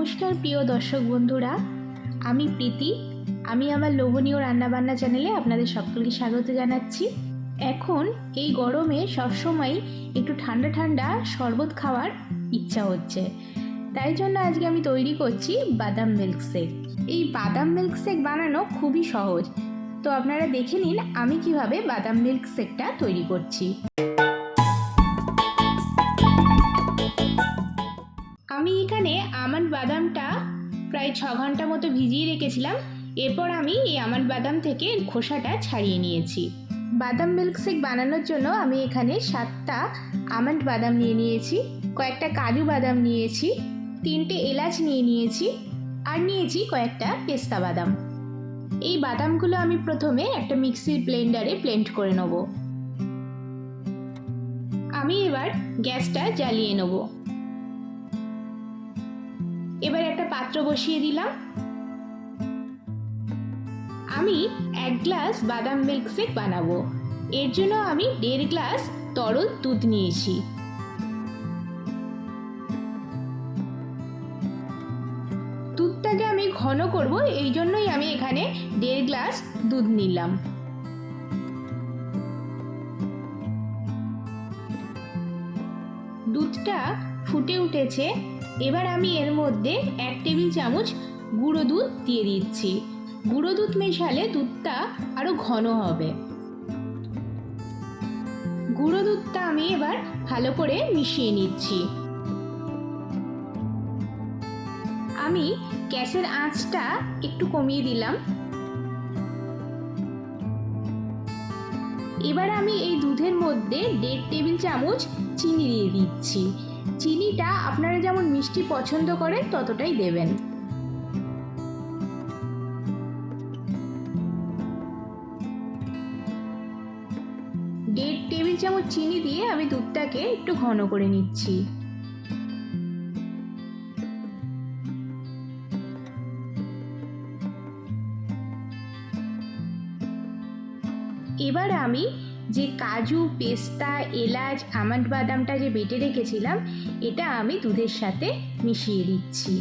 নমস্কার প্রিয় দর্শক বন্ধুরা, আমি প্রীতি। আমি আমার লোভনীয় রান্নাবান্না চ্যানেলে আপনাদের সকলকে স্বাগত জানাচ্ছি। এখন এই গরমে সবসময় একটু ঠান্ডা ঠান্ডা শরবত খাওয়ার ইচ্ছা হচ্ছে, তাই জন্য আজকে আমি তৈরি করছি বাদাম মিল্কশেক। এই বাদাম মিল্কশেক বানানো খুবই সহজ, তো আপনারা দেখে নিন আমি কিভাবে বাদাম মিল্কশেকটা তৈরি করছি। আমি এখানে আমন্ড বাদামটা প্রায় 6 ঘন্টা মতো ভিজিয়ে রেখেছিলাম। এরপর আমি এই আমন্ড বাদাম থেকে খোসাটা ছাড়িয়ে নিয়েছি। বাদাম মিল্কশেক বানানোর জন্য আমি এখানে 7টা আমন্ড বাদাম নিয়ে নিয়েছি, কয়েকটা কাজু বাদাম নিয়েছি, 3টে এলাচ নিয়ে নিয়েছি, আর নিয়েছি কয়েকটা পেস্তা বাদাম। এই বাদামগুলো আমি প্রথমে একটা মিক্সির ব্লেন্ডারে ব্লেন্ড করে নেব। আমি এবার গ্যাসটা জ্বালিয়ে নেব। এবার একটা পাত্র বসিয়ে দিলাম। আমি 1 গ্লাস বাদাম মিল্কশেক বানাবো, এর জন্য আমি 1.5 গ্লাস তরল দুধ নিয়েছি। দুধটাকে আমি ঘন করব, এই জন্যই আমি এখানে 1.5 গ্লাস দুধ নিলাম। দুধটা ফুটে উঠেছে, এবার আমি এর মধ্যে 1 টেবিল চামচ গুঁড়ো দুধ দিয়ে দিচ্ছি। গুঁড়ো দুধ মেশালে দুধটা আরো ঘন হবে। গুঁড়ো দুধটা আমি এবার ভালো করে মিশিয়ে নিচ্ছি। আমি গ্যাসের আঁচটা একটু কমিয়ে দিলাম। এবার আমি এই দুধের মধ্যে 1.5 টেবিল চামচ চিনি দিয়ে দিচ্ছি। চিনিটা আপনারা যেমন মিষ্টি পছন্দ করেন ততটাই দেবেন। দেড় টেবিল চামচ চিনি দিয়ে আমি দুধটাকে একটু ঘন করে নিচ্ছি। এবার আমি যে কাজু, পেস্তা, এলাচ, আমন্ড বাদামটা যে বেটে রেখেছিলাম, এটা আমি দুধের সাথে মিশিয়ে দিচ্ছি।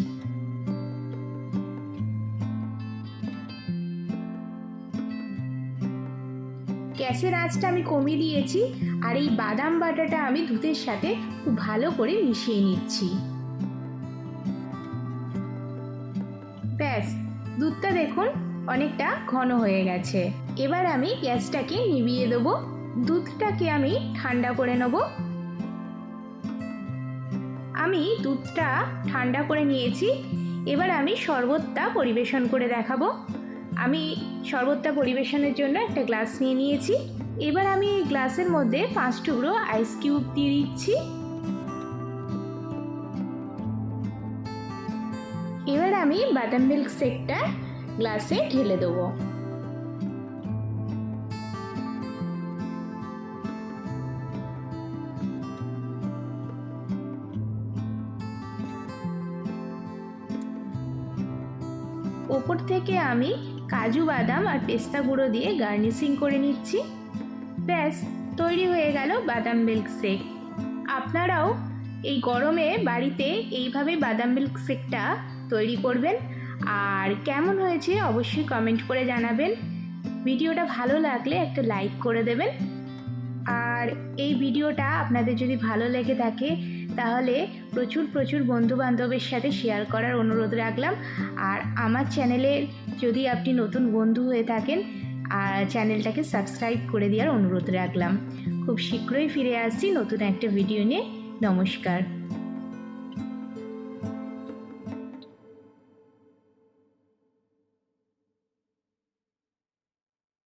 গ্যাসের আঁচটা আমি কমিয়ে দিয়েছি, আর এই বাদাম বাটাটা আমি দুধের সাথে খুব ভালো করে মিশিয়ে নিচ্ছি। ব্যাস, দুধটা দেখুন অনেকটা ঘন হয়ে গেছে। এবার আমি গ্যাসটাকে নিভিয়ে দেবো। দুধটাকে আমি ঠান্ডা করে নেব। আমি দুধটা ঠান্ডা করে নিয়েছি। এবার আমি শরবতটা পরিবেশন করে দেখাবো। আমি শরবতটা পরিবেশনের জন্য একটা গ্লাস নিয়ে নিয়েছি। এবার আমি এই গ্লাসের মধ্যে 5 টুকরো আইস কিউব দিয়ে দিচ্ছি। এবার আমি বাদাম মিল্কশেকটা গ্লাসে ঢেলে দেবো। ওপর থেকে আমি কাজু বাদাম আর পেস্তা গুঁড়ো দিয়ে গার্নিশিং করে নিচ্ছি। ব্যাস, তৈরি হয়ে গেল বাদাম মিল্কশেক। আপনারাও এই গরমে বাড়িতে এইভাবে বাদাম মিল্কশেকটা তৈরি করবেন, আর কেমন হয়েছে অবশ্যই কমেন্ট করে জানাবেন। ভিডিওটা ভালো লাগলে একটা লাইক করে দেবেন, আর এই ভিডিওটা আপনাদের যদি ভালো লেগে থাকে তাহলে প্রচুর বন্ধু বান্ধবের সাথে শেয়ার করার অনুরোধ রাখলাম। আর আমার চ্যানেলে যদি আপনি নতুন বন্ধু হয়ে থাকেন, আর চ্যানেলটাকে সাবস্ক্রাইব করে দেওয়ার অনুরোধ রাখলাম। খুব শীঘ্রই ফিরে আসছি নতুন একটা ভিডিও নিয়ে। নমস্কার।